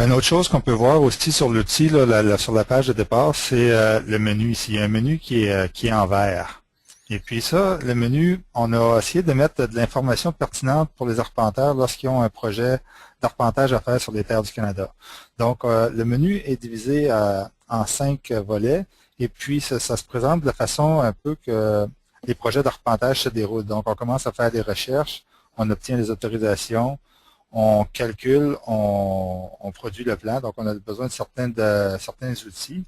Une autre chose qu'on peut voir aussi sur l'outil, sur la page de départ, c'est le menu ici. Il y a un menu qui est en vert. Et puis ça, le menu, on a essayé de mettre de l'information pertinente pour les arpenteurs lorsqu'ils ont un projet d'arpentage à faire sur les terres du Canada. Donc, le menu est divisé en 5 volets. Et puis, ça se présente de la façon un peu que les projets d'arpentage se déroulent. Donc, on commence à faire des recherches, on obtient les autorisations, on calcule, on produit le plan. Donc, on a besoin de certains outils.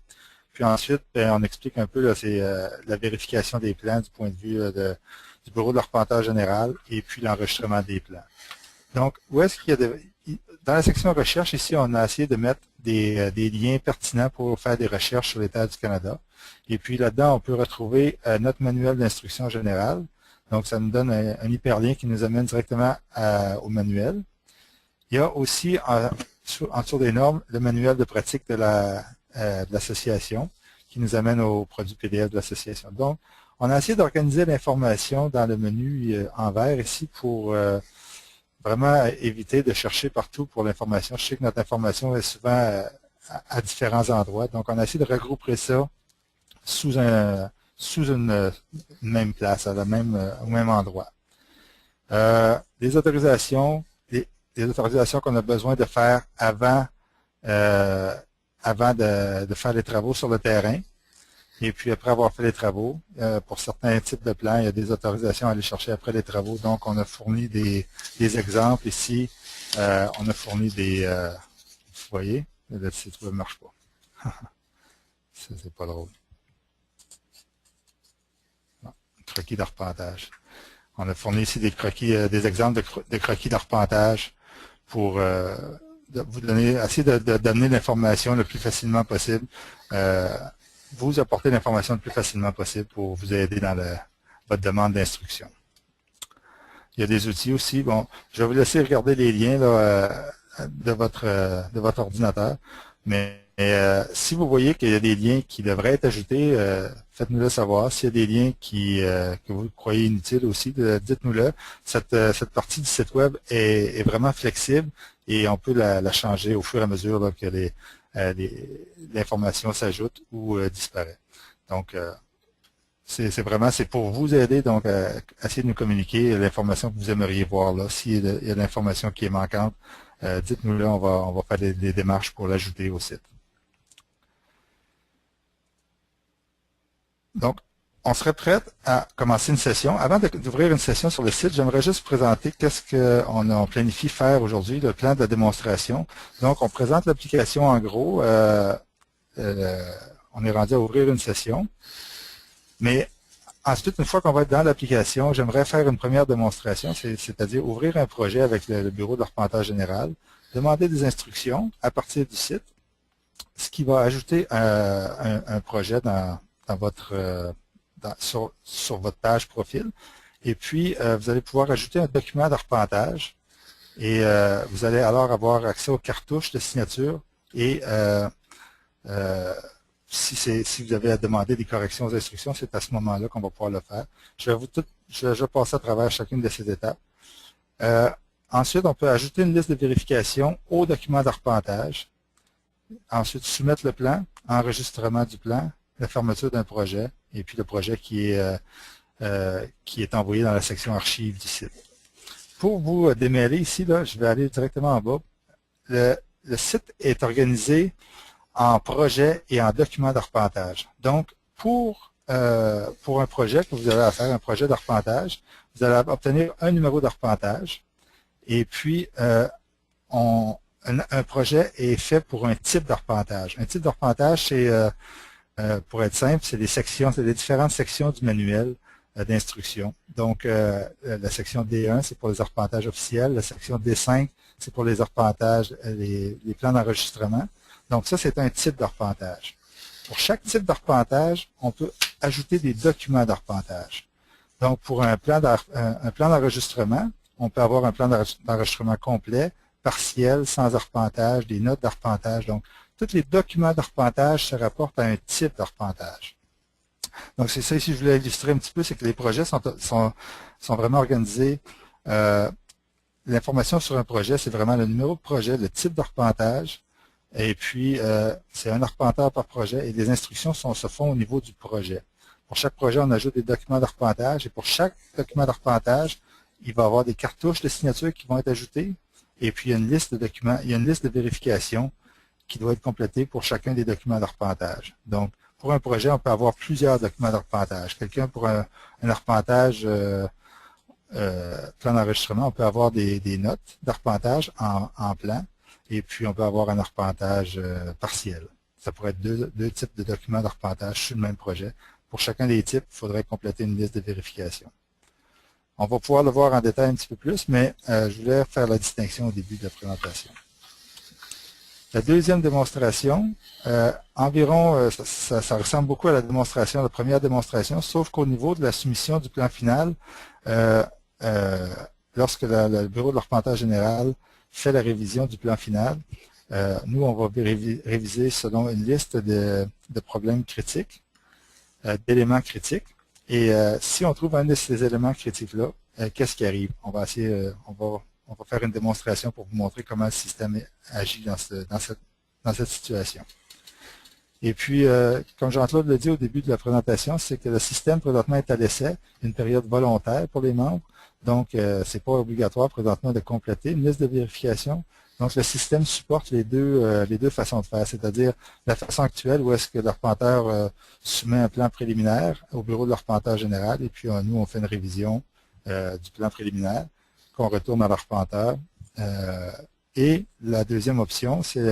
Puis ensuite, on explique un peu là, c'est la vérification des plans du point de vue du bureau de l'arpentage général et puis l'enregistrement des plans. Donc, où est-ce qu'il y a dans la section recherche, ici, on a essayé de mettre des liens pertinents pour faire des recherches sur les terres du Canada. Et puis là-dedans, on peut retrouver notre manuel d'instruction générale. Donc, ça nous donne un hyperlien qui nous amène directement au manuel. Il y a aussi, en dessous des normes, le manuel de pratique de l'association qui nous amène au produit PDF de l'association. Donc, on a essayé d'organiser l'information dans le menu en vert ici pour vraiment éviter de chercher partout pour l'information. Je sais que notre information est souvent à différents endroits. Donc, on a essayé de regrouper ça sous une même place, au même endroit. Les autorisations qu'on a besoin de faire avant de faire les travaux sur le terrain. Et puis après avoir fait les travaux, pour certains types de plans, il y a des autorisations à aller chercher après les travaux. Donc, on a fourni des exemples ici. On a fourni vous voyez, le site web ne marche pas. Ça, c'est pas drôle. Non, croquis d'arpentage. On a fourni ici des croquis, des exemples de croquis d'arpentage pour vous donner, essayer de donner l'information le plus facilement possible, vous apporter l'information le plus facilement possible pour vous aider dans votre demande d'instruction. Il y a des outils aussi. Bon, je vais vous laisser regarder les liens là, de votre ordinateur, mais si vous voyez qu'il y a des liens qui devraient être ajoutés, faites-nous le savoir. S'il y a des liens que vous croyez inutiles aussi, dites-nous-le. Cette partie du site web est vraiment flexible et on peut la changer au fur et à mesure là, que l'information s'ajoute ou disparaît. Donc, c'est pour vous aider, donc essayez de nous communiquer l'information que vous aimeriez voir là. S'il y a de l'information qui est manquante, dites-nous-le, on va faire des démarches pour l'ajouter au site. Donc, on serait prêt à commencer une session. Avant d'ouvrir une session sur le site, j'aimerais juste vous présenter qu'est-ce qu'on planifie faire aujourd'hui, le plan de démonstration. Donc, on présente l'application en gros. On est rendu à ouvrir une session. Mais ensuite, une fois qu'on va être dans l'application, j'aimerais faire une première démonstration, c'est-à-dire ouvrir un projet avec le bureau de l'arpentage général, demander des instructions à partir du site, ce qui va ajouter un projet sur votre page profil. Et puis, vous allez pouvoir ajouter un document d'arpentage et vous allez alors avoir accès aux cartouches de signature et si vous avez à demander des corrections aux instructions, c'est à ce moment-là qu'on va pouvoir le faire. Je vais passer à travers chacune de ces étapes. Ensuite, on peut ajouter une liste de vérification au document d'arpentage. Ensuite, soumettre le plan, enregistrement du plan, la fermeture d'un projet, et puis le projet qui est envoyé dans la section archives du site. Pour vous démêler ici, là, je vais aller directement en bas. Le site est organisé en projet et en document d'arpentage. Donc, pour un projet que vous allez faire, un projet d'arpentage, vous allez obtenir un numéro d'arpentage et puis un projet est fait pour un type d'arpentage. Un type d'arpentage, c'est, pour être simple, c'est les différentes sections du manuel d'instruction. Donc, la section D1, c'est pour les arpentages officiels. La section D5, c'est pour les arpentages, les plans d'enregistrement. Donc, ça, c'est un type d'arpentage. Pour chaque type d'arpentage, on peut ajouter des documents d'arpentage. Donc, pour un plan d'enregistrement, on peut avoir un plan d'enregistrement complet, partiel, sans arpentage, des notes d'arpentage. Donc, tous les documents d'arpentage se rapportent à un type d'arpentage. Donc, c'est ça ici que je voulais illustrer un petit peu, c'est que les projets sont vraiment organisés. L'information sur un projet, c'est vraiment le numéro de projet, le type d'arpentage, Et puis, c'est un arpenteur par projet et les instructions se font au niveau du projet. Pour chaque projet, on ajoute des documents d'arpentage et pour chaque document d'arpentage, il va y avoir des cartouches de signature qui vont être ajoutées et puis il y a une liste de documents, il y a une liste de vérification qui doit être complétée pour chacun des documents d'arpentage. Donc, pour un projet, on peut avoir plusieurs documents d'arpentage. Quelqu'un pour un arpentage plan d'enregistrement, on peut avoir des notes d'arpentage en plan et puis on peut avoir un arpentage partiel. Ça pourrait être deux types de documents d'arpentage sur le même projet. Pour chacun des types, il faudrait compléter une liste de vérification. On va pouvoir le voir en détail un petit peu plus, mais je voulais faire la distinction au début de la présentation. La deuxième démonstration, ça ressemble beaucoup à la démonstration, la première démonstration, sauf qu'au niveau de la soumission du plan final, lorsque le bureau de l'arpentage général fait la révision du plan final, nous, on va réviser selon une liste de problèmes critiques, d'éléments critiques. Et si on trouve un de ces éléments critiques-là, qu'est-ce qui arrive? On va essayer, on va faire une démonstration pour vous montrer comment le système agit dans cette situation. Et puis, comme Jean-Claude l'a dit au début de la présentation, c'est que le système présentement est à l'essai, une période volontaire pour les membres. Donc, ce n'est pas obligatoire présentement de compléter une liste de vérification. Donc, le système supporte les deux façons de faire, c'est-à-dire la façon actuelle où est-ce que l'arpenteur soumet un plan préliminaire au bureau de l'arpenteur général et puis nous, on fait une révision du plan préliminaire qu'on retourne à l'arpenteur. Et la deuxième option, c'est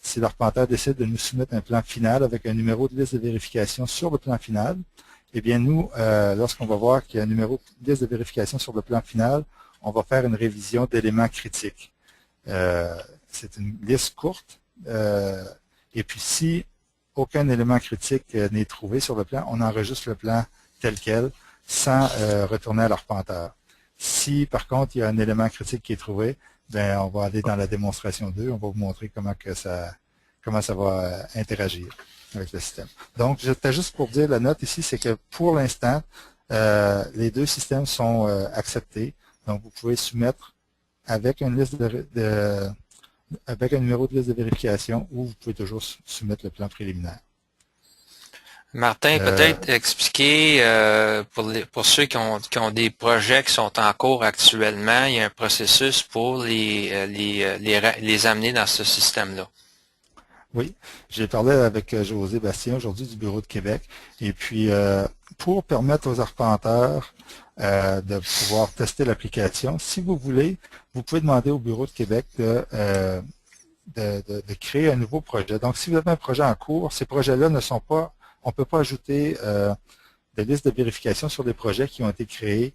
si l'arpenteur décide de nous soumettre un plan final avec un numéro de liste de vérification sur le plan final, eh bien nous, lorsqu'on va voir qu'il y a un numéro de liste de vérification sur le plan final, on va faire une révision d'éléments critiques. C'est une liste courte. Et puis si aucun élément critique n'est trouvé sur le plan, on enregistre le plan tel quel sans retourner à l'arpenteur. Si par contre il y a un élément critique qui est trouvé, ben on va aller dans la démonstration 2, on va vous montrer comment ça va interagir avec le système. Donc, c'était juste pour dire, la note ici, c'est que pour l'instant, les deux systèmes sont acceptés. Donc, vous pouvez soumettre avec une liste avec un numéro de liste de vérification ou vous pouvez toujours soumettre le plan préliminaire. Martin, peut-être expliquer pour ceux qui ont des projets qui sont en cours actuellement, il y a un processus pour les amener dans ce système-là. Oui, j'ai parlé avec José Bastien aujourd'hui du Bureau de Québec. Et puis, pour permettre aux arpenteurs de pouvoir tester l'application, si vous voulez, vous pouvez demander au Bureau de Québec de créer un nouveau projet. Donc, si vous avez un projet en cours, ces projets-là ne sont pas, on ne peut pas ajouter de liste de vérification sur des projets qui ont été créés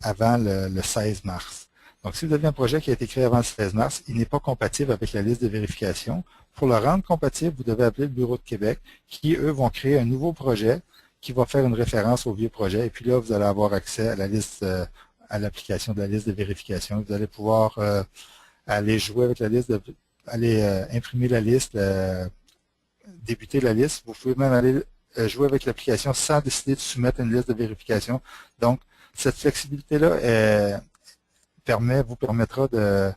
avant le 16 mars. Donc, si vous avez un projet qui a été créé avant le 16 mars, il n'est pas compatible avec la liste de vérification. Pour le rendre compatible, vous devez appeler le Bureau de Québec qui, eux, vont créer un nouveau projet qui va faire une référence au vieux projet. Et puis là, vous allez avoir accès à la liste, à l'application de la liste de vérification. Vous allez pouvoir aller jouer avec la liste, aller imprimer la liste, débuter la liste. Vous pouvez même aller jouer avec l'application sans décider de soumettre une liste de vérification. Donc, cette flexibilité-là vous permettra de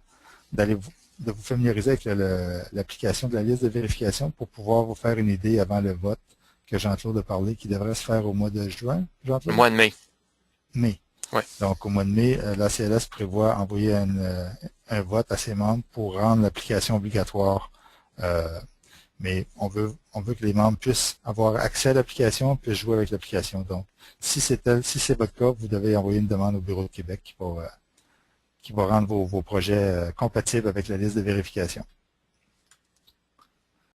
vous familiariser avec l'application de la liste de vérification pour pouvoir vous faire une idée avant le vote que Jean-Claude a parlé, qui devrait se faire au mois de juin, Jean-Claude? Au mois de mai. Mai. Ouais. Donc, au mois de mai, la CLS prévoit envoyer un vote à ses membres pour rendre l'application obligatoire. Mais on veut que les membres puissent avoir accès à l'application, puissent jouer avec l'application. Donc, si c'est votre cas, vous devez envoyer une demande au Bureau de Québec qui va rendre vos projets compatibles avec la liste de vérification.